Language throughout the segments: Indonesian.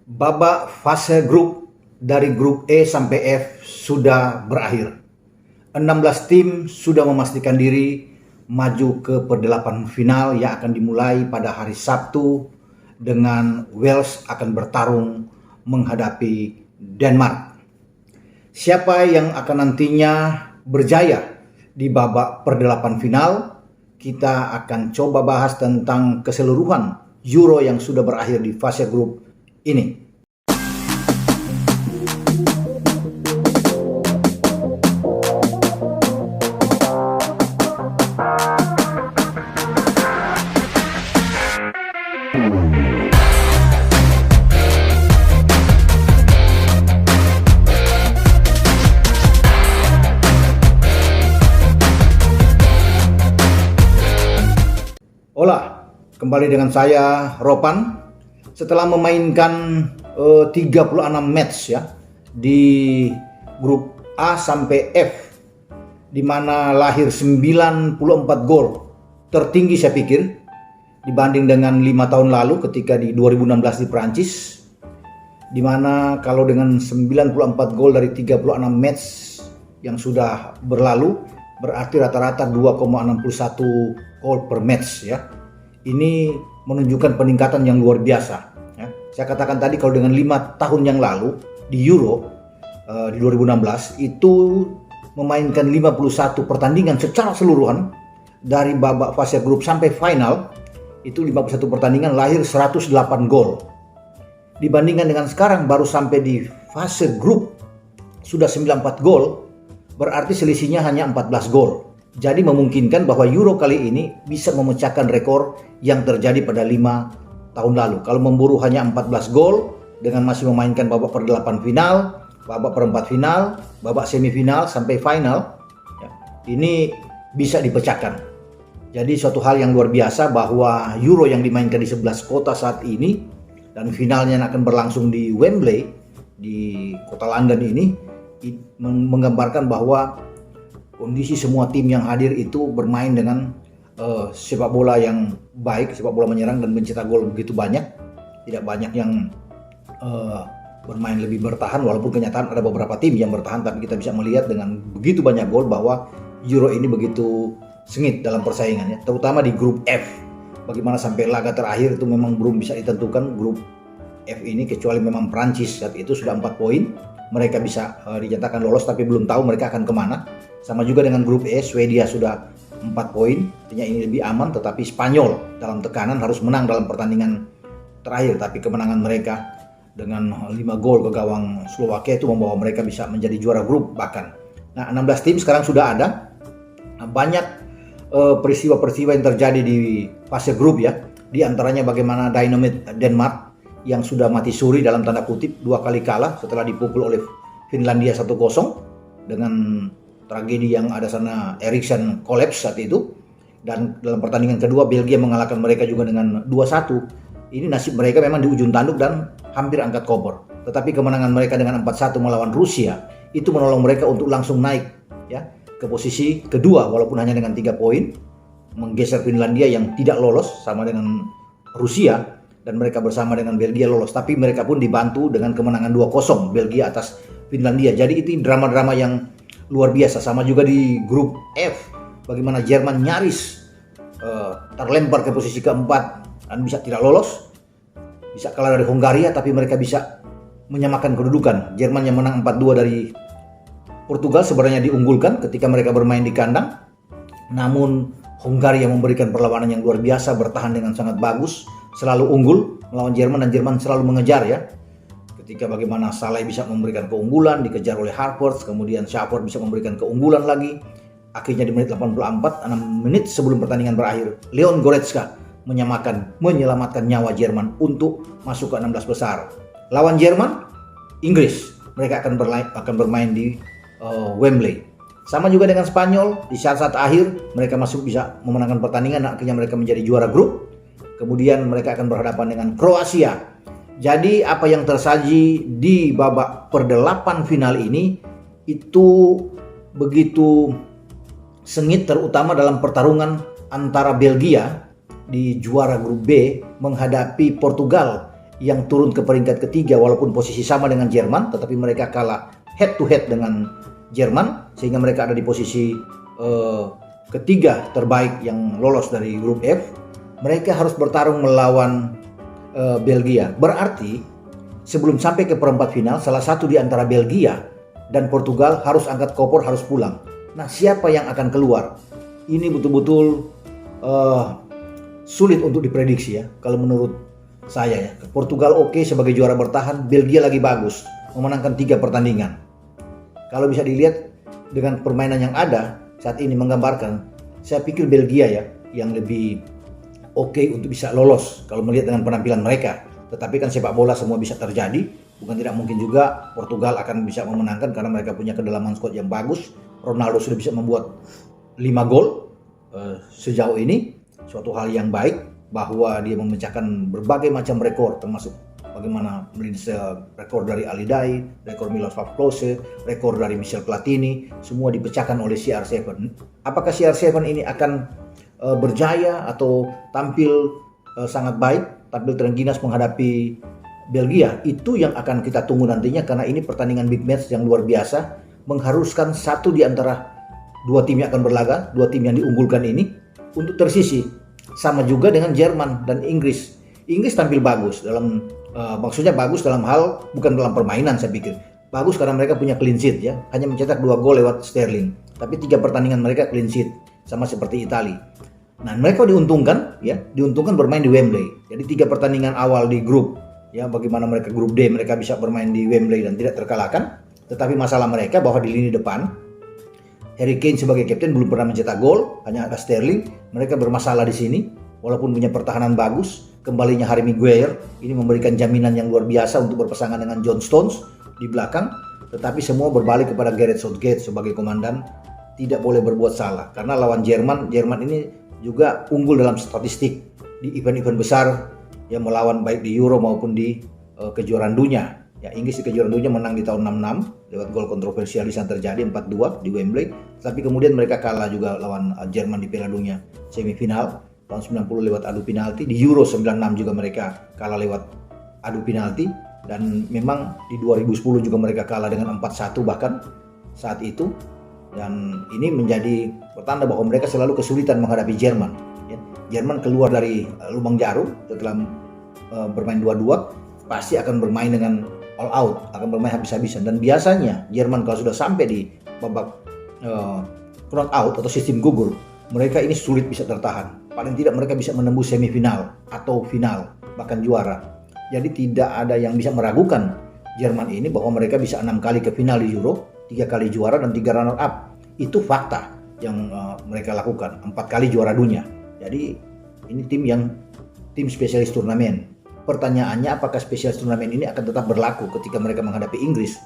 Babak fase grup dari grup E sampai F sudah berakhir. 16 tim sudah memastikan diri maju ke perdelapan final yang akan dimulai pada hari Sabtu dengan Wales akan bertarung menghadapi Denmark. Siapa yang akan nantinya berjaya di babak perdelapan final? Kita akan coba bahas tentang keseluruhan Euro yang sudah berakhir di fase grup ini. Hola, kembali dengan saya Ropan. Setelah memainkan 36 match ya di grup A sampai F, di mana lahir 94 gol, tertinggi saya pikir dibanding dengan 5 tahun lalu ketika di 2016 di Prancis, di mana kalau dengan 94 gol dari 36 match yang sudah berlalu berarti rata-rata 2,61 gol per match ya. Ini menunjukkan peningkatan yang luar biasa ya. Saya katakan tadi kalau dengan 5 tahun yang lalu di Euro di 2016 itu memainkan 51 pertandingan secara keseluruhan dari babak fase grup sampai final, itu 51 pertandingan lahir 108 gol. Dibandingkan dengan sekarang baru sampai di fase grup sudah 94 gol, berarti selisihnya hanya 14 gol. Jadi memungkinkan bahwa Euro kali ini bisa memecahkan rekor yang terjadi pada 5 tahun lalu. Kalau memburu hanya 14 gol dengan masih memainkan babak perdelapan final, babak perempat final, babak semifinal sampai final, ya, ini bisa dipecahkan. Jadi suatu hal yang luar biasa bahwa Euro yang dimainkan di 11 kota saat ini dan finalnya akan berlangsung di Wembley di kota London ini menggambarkan bahwa kondisi semua tim yang hadir itu bermain dengan sepak bola yang baik, sepak bola menyerang dan mencetak gol begitu banyak. Tidak banyak yang bermain lebih bertahan, walaupun kenyataan ada beberapa tim yang bertahan, tapi kita bisa melihat dengan begitu banyak gol bahwa Euro ini begitu sengit dalam persaingannya, terutama di grup F. Bagaimana sampai laga terakhir itu memang belum bisa ditentukan grup F ini, kecuali memang Prancis saat itu sudah 4 poin. Mereka bisa dinyatakan lolos, tapi belum tahu mereka akan kemana. Sama juga dengan grup E, Swedia sudah 4 poin, artinya ini lebih aman, tetapi Spanyol dalam tekanan harus menang dalam pertandingan terakhir, tapi kemenangan mereka dengan 5 gol ke gawang Slovakia itu membawa mereka bisa menjadi juara grup bahkan. Nah, 16 tim sekarang sudah ada. Banyak peristiwa-peristiwa yang terjadi di fase grup ya. Di antaranya bagaimana Dynamit Denmark yang sudah mati suri dalam tanda kutip 2 kali kalah setelah dipukul oleh Finlandia 1-0 dengan tragedi yang ada sana, Eriksen kolaps saat itu. Dan dalam pertandingan kedua Belgia mengalahkan mereka juga dengan 2-1. Ini nasib mereka memang di ujung tanduk dan hampir angkat koper. Tetapi kemenangan mereka dengan 4-1 melawan Rusia itu menolong mereka untuk langsung naik ya ke posisi kedua walaupun hanya dengan 3 poin, menggeser Finlandia yang tidak lolos sama dengan Rusia, dan mereka bersama dengan Belgia lolos, tapi mereka pun dibantu dengan kemenangan 2-0 Belgia atas Finlandia. Jadi itu drama-drama yang luar biasa. Sama juga di grup F, bagaimana Jerman nyaris terlempar ke posisi keempat dan bisa tidak lolos, bisa kalah dari Hongaria, tapi mereka bisa menyamakan kedudukan. Jerman yang menang 4-2 dari Portugal sebenarnya diunggulkan ketika mereka bermain di kandang, namun Hongaria memberikan perlawanan yang luar biasa, bertahan dengan sangat bagus, selalu unggul melawan Jerman, dan Jerman selalu mengejar ya. Ketika bagaimana Saleh bisa memberikan keunggulan, dikejar oleh Harvard, kemudian Shafford bisa memberikan keunggulan lagi. Akhirnya di menit 84, 6 menit sebelum pertandingan berakhir, Leon Goretzka menyelamatkan nyawa Jerman untuk masuk ke 16 besar. Lawan Jerman, Inggris, mereka akan bermain di Wembley. Sama juga dengan Spanyol, di saat-saat akhir mereka masuk bisa memenangkan pertandingan, akhirnya mereka menjadi juara grup. Kemudian mereka akan berhadapan dengan Kroasia. Jadi apa yang tersaji di babak perdelapan final ini itu begitu sengit, terutama dalam pertarungan antara Belgia di juara grup B menghadapi Portugal yang turun ke peringkat ketiga walaupun posisi sama dengan Jerman, tetapi mereka kalah head to head dengan Jerman sehingga mereka ada di posisi ketiga terbaik yang lolos dari grup F. Mereka harus bertarung melawan Belgia. Berarti sebelum sampai ke perempat final, salah satu di antara Belgia dan Portugal harus angkat koper, harus pulang. Nah, siapa yang akan keluar? Ini betul-betul sulit untuk diprediksi ya. Kalau menurut saya ya, Portugal oke sebagai juara bertahan, Belgia lagi bagus, memenangkan 3 pertandingan. Kalau bisa dilihat dengan permainan yang ada saat ini menggambarkan, saya pikir Belgia ya yang lebih oke untuk bisa lolos kalau melihat dengan penampilan mereka. Tetapi kan sepak bola semua bisa terjadi, bukan tidak mungkin juga Portugal akan bisa memenangkan karena mereka punya kedalaman squad yang bagus. Ronaldo sudah bisa membuat 5 gol sejauh ini, suatu hal yang baik bahwa dia memecahkan berbagai macam rekor, termasuk bagaimana merintis rekor dari Alidai, rekor Miroslav Klose, rekor dari Michel Platini, semua dipecahkan oleh CR7. Apakah CR7 ini akan berjaya atau tampil sangat baik, tampil terengginas menghadapi Belgia? Itu yang akan kita tunggu nantinya, karena ini pertandingan big match yang luar biasa, mengharuskan satu di antara 2 tim yang akan berlaga, 2 tim yang diunggulkan ini untuk tersisi. Sama juga dengan Jerman dan Inggris. Inggris tampil bagus dalam maksudnya bagus dalam hal bukan dalam permainan, saya pikir. Bagus karena mereka punya clean sheet ya, hanya mencetak 2 gol lewat Sterling. Tapi 3 pertandingan mereka clean sheet, sama seperti Italia. Nah, mereka diuntungkan bermain di Wembley. Jadi 3 pertandingan awal di grup ya, bagaimana mereka grup D mereka bisa bermain di Wembley dan tidak terkalahkan. Tetapi masalah mereka bahwa di lini depan Harry Kane sebagai kapten belum pernah mencetak gol, hanya ada Sterling. Mereka bermasalah di sini, walaupun punya pertahanan bagus. Kembalinya Harry Maguire ini memberikan jaminan yang luar biasa untuk berpasangan dengan John Stones di belakang. Tetapi semua berbalik kepada Gareth Southgate sebagai komandan, tidak boleh berbuat salah. Karena lawan Jerman ini juga unggul dalam statistik di event-event besar yang melawan baik di Euro maupun di kejuaraan dunia. Ya, Inggris di kejuaraan dunia menang di tahun 66 lewat gol kontroversialis yang terjadi 4-2 di Wembley. Tapi kemudian mereka kalah juga lawan Jerman di Piala Dunia semifinal tahun 90 lewat adu penalti. Di Euro 96 juga mereka kalah lewat adu penalti, dan memang di 2010 juga mereka kalah dengan 4-1 bahkan saat itu. Dan ini menjadi pertanda bahwa mereka selalu kesulitan menghadapi Jerman. Ya, Jerman keluar dari lubang jarum setelah bermain 2-2, pasti akan bermain dengan all out, akan bermain habis-habisan. Dan biasanya Jerman kalau sudah sampai di babak knock out atau sistem gugur, mereka ini sulit bisa tertahan. Paling tidak mereka bisa menembus semifinal atau final, bahkan juara. Jadi tidak ada yang bisa meragukan Jerman ini bahwa mereka bisa 6 kali ke final di Euro, 3 kali juara dan 3 runner up. Itu fakta yang mereka lakukan, 4 kali juara dunia. Jadi ini tim spesialis turnamen. Pertanyaannya, apakah spesialis turnamen ini akan tetap berlaku ketika mereka menghadapi Inggris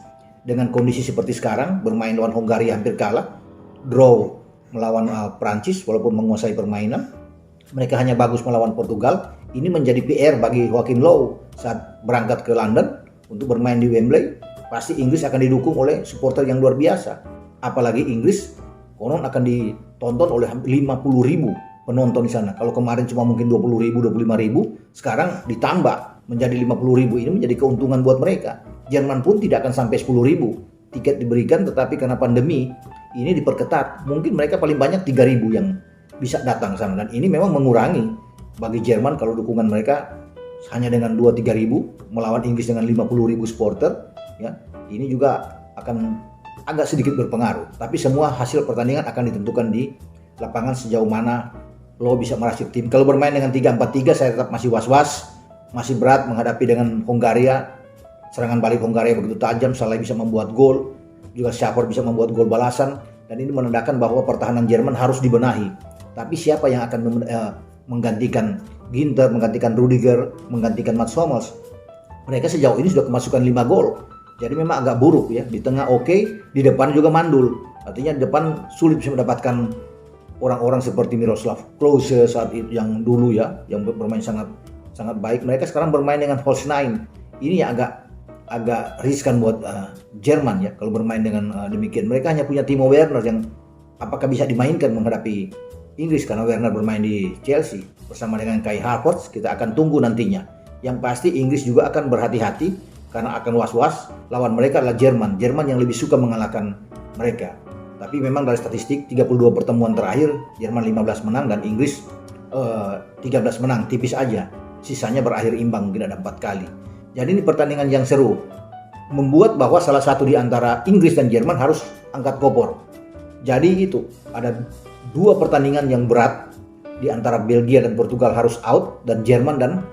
dengan kondisi seperti sekarang, bermain lawan Hongaria hampir kalah, draw melawan Prancis walaupun menguasai permainan, mereka hanya bagus melawan Portugal. Ini menjadi PR bagi Joachim Low saat berangkat ke London untuk bermain di Wembley. Pasti Inggris akan didukung oleh supporter yang luar biasa. Apalagi Inggris konon akan ditonton oleh 50.000 penonton di sana. Kalau kemarin cuma mungkin 20.000, 25.000, sekarang ditambah menjadi 50.000. Ini menjadi keuntungan buat mereka. Jerman pun tidak akan sampai 10.000 tiket diberikan, tetapi karena pandemi ini diperketat. Mungkin mereka paling banyak 3.000 yang bisa datang ke sana, dan ini memang mengurangi bagi Jerman kalau dukungan mereka hanya dengan 2-3.000 melawan Inggris dengan 50.000 supporter. Ya, ini juga akan agak sedikit berpengaruh. Tapi semua hasil pertandingan akan ditentukan di lapangan sejauh mana lo bisa meracik tim. Kalau bermain dengan 3-4-3 saya tetap masih was-was, masih berat menghadapi dengan Hongaria. Serangan balik Hongaria begitu tajam, Salah bisa membuat gol, juga Schaffer bisa membuat gol balasan, dan ini menandakan bahwa pertahanan Jerman harus dibenahi. Tapi siapa yang akan menggantikan Ginter, menggantikan Rudiger, menggantikan Mats Hummels? Mereka sejauh ini sudah kemasukan 5 gol. Jadi memang agak buruk ya. Di tengah oke, di depan juga mandul. Artinya di depan sulit bisa mendapatkan orang-orang seperti Miroslav Klose saat itu yang dulu ya, yang bermain sangat baik. Mereka sekarang bermain dengan Holstein. Ini yang agak riskan buat Jerman ya kalau bermain dengan demikian. Mereka hanya punya Timo Werner yang apakah bisa dimainkan menghadapi Inggris, karena Werner bermain di Chelsea bersama dengan Kai Havertz. Kita akan tunggu nantinya. Yang pasti Inggris juga akan berhati-hati karena akan was-was lawan mereka adalah Jerman. Jerman yang lebih suka mengalahkan mereka. Tapi memang dari statistik 32 pertemuan terakhir Jerman 15 menang dan Inggris 13 menang, tipis aja. Sisanya berakhir imbang, mungkin ada 4 kali. Jadi ini pertandingan yang seru. Membuat bahwa salah satu di antara Inggris dan Jerman harus angkat kopor. Jadi itu ada 2 pertandingan yang berat di antara Belgia dan Portugal harus out dan Jerman dan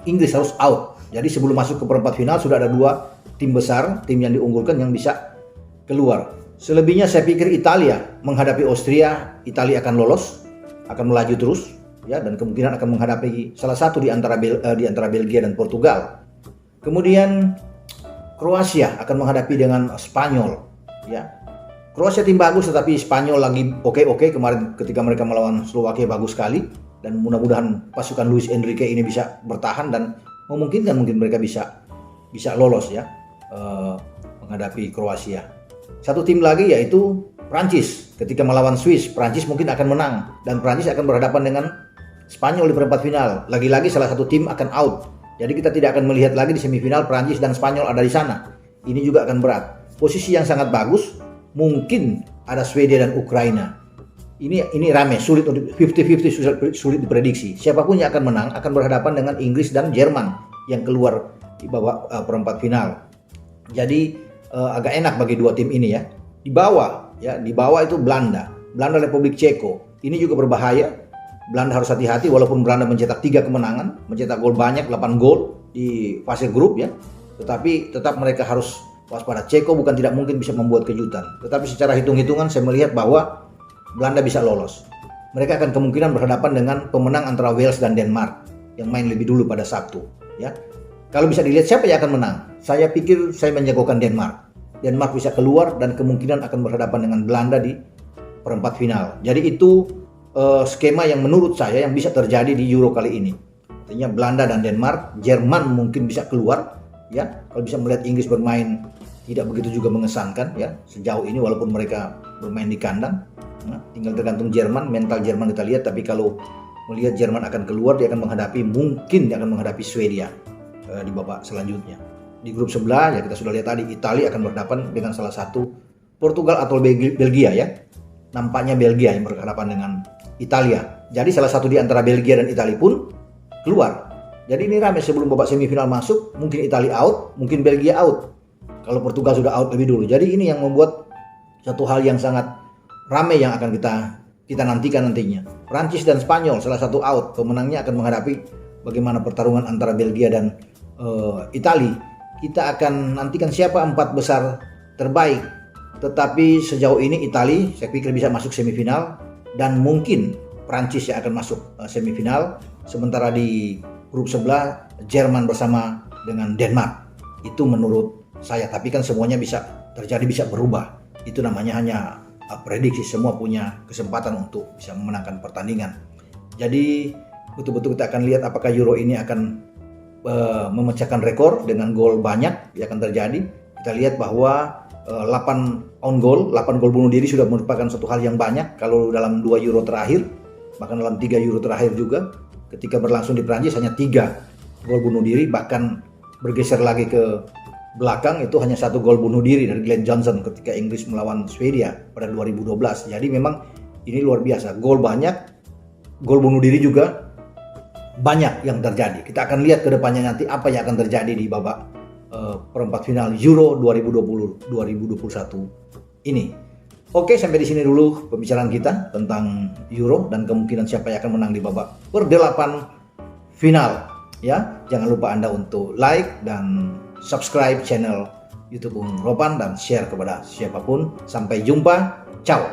Inggris harus out. Jadi sebelum masuk ke perempat final sudah ada 2 tim besar, tim yang diunggulkan yang bisa keluar. Selebihnya saya pikir Italia menghadapi Austria, Italia akan lolos, akan melaju terus ya, dan kemungkinan akan menghadapi salah satu di antara Belgia dan Portugal. Kemudian Kroasia akan menghadapi dengan Spanyol ya. Kroasia tim bagus tetapi Spanyol lagi oke kemarin ketika mereka melawan Slovakia bagus sekali, dan mudah-mudahan pasukan Luis Enrique ini bisa bertahan dan memungkinkan mungkin mereka bisa lolos ya menghadapi Kroasia. Satu tim lagi yaitu Prancis. Ketika melawan Swiss, Prancis mungkin akan menang dan Prancis akan berhadapan dengan Spanyol di perempat final. Lagi-lagi salah satu tim akan out. Jadi kita tidak akan melihat lagi di semifinal Prancis dan Spanyol ada di sana. Ini juga akan berat. Posisi yang sangat bagus, mungkin ada Swedia dan Ukraina. Ini rame, sulit untuk 50-50, sulit diprediksi. Siapapun yang akan menang akan berhadapan dengan Inggris dan Jerman yang keluar di babak perempat final. Jadi agak enak bagi 2 tim ini ya. Di bawah itu Belanda Republik Ceko. Ini juga berbahaya. Belanda harus hati-hati walaupun Belanda mencetak 3 kemenangan, mencetak gol banyak, 8 gol di fase grup ya. Tetapi tetap mereka harus waspada. Ceko bukan tidak mungkin bisa membuat kejutan. Tetapi secara hitung-hitungan saya melihat bahwa Belanda bisa lolos. Mereka akan kemungkinan berhadapan dengan pemenang antara Wales dan Denmark yang main lebih dulu pada Sabtu ya. Kalau bisa dilihat siapa yang akan menang, saya pikir saya menjagokan Denmark. Denmark bisa keluar dan kemungkinan akan berhadapan dengan Belanda di perempat final. Jadi itu skema yang menurut saya yang bisa terjadi di Euro kali ini. Artinya Belanda dan Denmark, Jerman mungkin bisa keluar ya. Kalau bisa melihat Inggris bermain tidak begitu juga mengesankan ya sejauh ini walaupun mereka bermain di kandang. Nah, tinggal tergantung Jerman, mental Jerman kita lihat. Tapi kalau melihat Jerman akan keluar, dia akan menghadapi Swedia di babak selanjutnya. Di grup sebelah ya kita sudah lihat tadi, Italia akan berhadapan dengan salah satu Portugal atau Belgia ya. Nampaknya Belgia yang berhadapan dengan Italia. Jadi salah satu di antara Belgia dan Italia pun keluar. Jadi ini ramai sebelum babak semifinal masuk, mungkin Italia out, mungkin Belgia out. Kalau Portugal sudah out lebih dulu. Jadi ini yang membuat satu hal yang sangat ramai yang akan kita nantikan nantinya. Prancis dan Spanyol salah satu out, pemenangnya akan menghadapi bagaimana pertarungan antara Belgia dan Italia. Kita akan nantikan siapa 4 besar terbaik. Tetapi sejauh ini Italia saya pikir bisa masuk semifinal dan mungkin Prancis yang akan masuk semifinal. Sementara di grup sebelah Jerman bersama dengan Denmark. Itu menurut saya, tapi kan semuanya bisa terjadi, bisa berubah. Itu namanya hanya prediksi, semua punya kesempatan untuk bisa memenangkan pertandingan. Jadi betul-betul kita akan lihat apakah Euro ini akan memecahkan rekor dengan gol banyak yang akan terjadi. Kita lihat bahwa 8 on goal, 8 gol bunuh diri sudah merupakan suatu hal yang banyak kalau dalam 2 Euro terakhir, bahkan dalam 3 Euro terakhir juga ketika berlangsung di Prancis hanya 3 gol bunuh diri, bahkan bergeser lagi ke belakang itu hanya 1 gol bunuh diri dari Glenn Johnson ketika Inggris melawan Swedia pada 2012. Jadi memang ini luar biasa, gol banyak, gol bunuh diri juga banyak yang terjadi. Kita akan lihat ke depannya nanti apa yang akan terjadi di babak perempat final Euro 2020-2021 ini. Oke, sampai di sini dulu pembicaraan kita tentang Euro dan kemungkinan siapa yang akan menang di babak per-8 final. Ya, jangan lupa Anda untuk like dan subscribe channel YouTube Bung Ropan dan share kepada siapapun. Sampai jumpa, ciao.